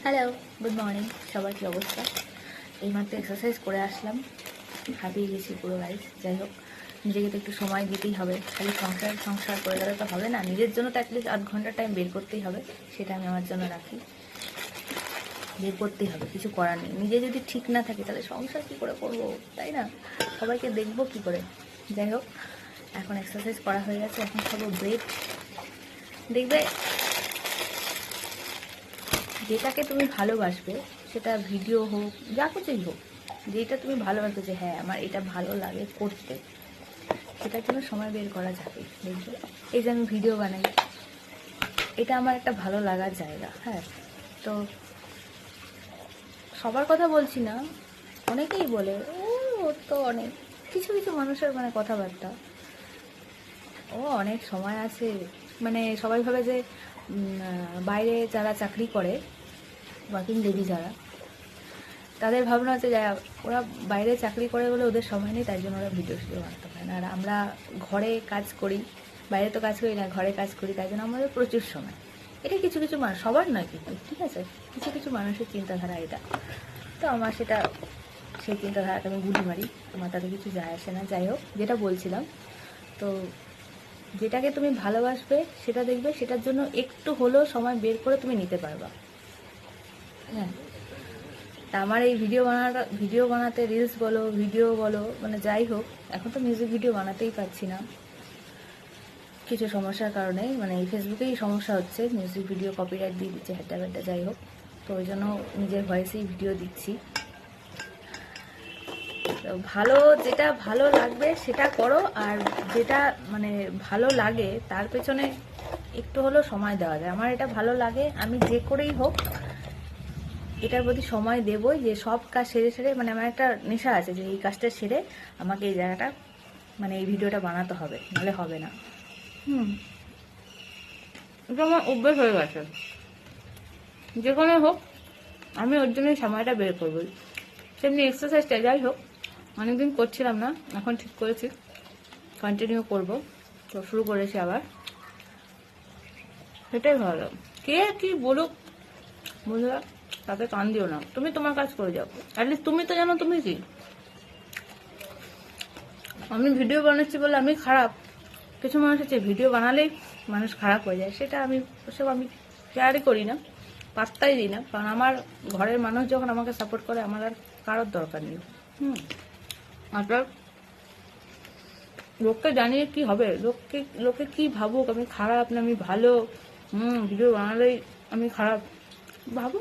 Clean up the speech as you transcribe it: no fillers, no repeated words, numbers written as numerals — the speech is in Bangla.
Hello, good morning. সবার কী অবস্থা? এইমাত্র এক্সারসাইজ করে আসলাম, হাঁপিয়ে গেছি পুরো গাইজ। যাই হোক, নিজেকে তো একটু সময় দিতেই হবে। খালি সংসার করে গেলে তো হবে না, নিজের জন্য তো অ্যাটলিস্ট আধ ঘন্টা টাইম বের করতেই হবে। সেটা আমি আমার জন্য রাখি, বের করতেই হবে, কিছু করার নেই। নিজে যদি ঠিক না থাকে তাহলে সংসার কী করে করবো, তাই না? সবাইকে দেখবো কী করে? যাই হোক, এখন এক্সারসাইজ করা হয়ে গেছে, এখন খাবো ব্রেড। দেখবে, যেটাকে তুমি ভালোবাসবে, সেটা ভিডিও হোক, যা কিছুই হোক, যেটা তুমি ভালোবাসবে, যে হ্যাঁ আমার এটা ভালো লাগে করতে, সেটার জন্য সময় বের করা যাবে। দেখবে, এই যে আমি ভিডিও বানাই, এটা আমার একটা ভালো লাগার জায়গা। হ্যাঁ, তো সবার কথা বলছি না, অনেকেই বলে ওর তো অনেক কিছু কিছু মানুষের মানে কথাবার্তা, ও অনেক সময় আছে। মানে সবাই ভাবে যে বাইরে যারা চাকরি করে, ওয়ার্কিং লেডি যারা, তাদের ভাবনা হচ্ছে যে ওরা বাইরে চাকরি করে বলে ওদের সময় নেই, তাই জন্য ওরা ভিডিও বানাতে পারে না। আর আমরা ঘরে কাজ করি, বাইরে তো কাজ করি না, ঘরে কাজ করি, তাই জন্য আমাদের প্রচুর সময়। এটা কিছু কিছু মানুষ, সবার নয় কিন্তু, ঠিক আছে, কিছু কিছু মানুষের চিন্তাধারা এটা। তো আমার সেটা, সেই চিন্তাধারাটা আমি গুলি মারি, আমার তাতে কিছু যায় আসে না। যাই হোক, যেটা বলছিলাম, তো যেটাকে তুমি ভালোবাসবে সেটা দেখবে, সেটার জন্য একটু হলেও সময় বের করে তুমি নিতে পারবা। হ্যাঁ, তা আমার এই ভিডিও বানাতে, রিলস বলো, ভিডিও বলো, মানে যাই হোক, এখন তো মিউজিক ভিডিও বানাতেই পারছি না কিছু সমস্যার কারণে। মানে এই ফেসবুকেই সমস্যা হচ্ছে, মিউজিক ভিডিও কপিরাইট দিয়ে দিচ্ছে হ্যাড্ডা ব্যাড্ডা। যাই হোক, তো ওই জন্য নিজের ভয়েসেই ভিডিও দিচ্ছি। তো যেটা ভালো লাগবে সেটা করো, আর যেটা মানে ভালো লাগে তার পেছনে একটু হলেও সময় দেওয়া যায়। আমার এটা ভালো লাগে, আমি যে করেই হোক এটার প্রতি সময় দেবই, যে সব কাজ সেরে সেরে, মানে আমার একটা নেশা আছে যে এই কাজটা সেরে আমাকে এই জায়গাটা, মানে এই ভিডিওটা বানাতে হবে, নাহলে হবে না। এটা আমার অভ্যেস হয়ে গেছে, যে কোনো হোক আমি ওর জন্যই সময়টা বের করবো। সেমনি এক্সারসাইজটা, যাই হোক, অনেকদিন করছিলাম না, এখন ঠিক করেছি কন্টিনিউ করব। তো শুরু করেছি আবার, সেটাই ভালো। কে কি বলুক বন্ধুরা, তাতে কান দিও না, তুমি তোমার কাজ করে যাও। অ্যাটলিস্ট তুমি তো জানো তুমি কি। আমি ভিডিও বানাচ্ছি বলে আমি খারাপ, কিছু মানুষ আছে ভিডিও বানালেই মানুষ খারাপ হয়ে যায়, সেটা আমি ওসব আমি কেয়ারই করি না, পাত্তাই দিই না। কারণ আমার ঘরের মানুষ যখন আমাকে সাপোর্ট করে, আমার আর কারোর দরকার নেই। আপনার লোককে জানিয়ে কি হবে, লোকে কি ভাবুক, আমি খারাপ না আমি ভালো, ভিডিও বানালেই আমি খারাপ, ভাবুক।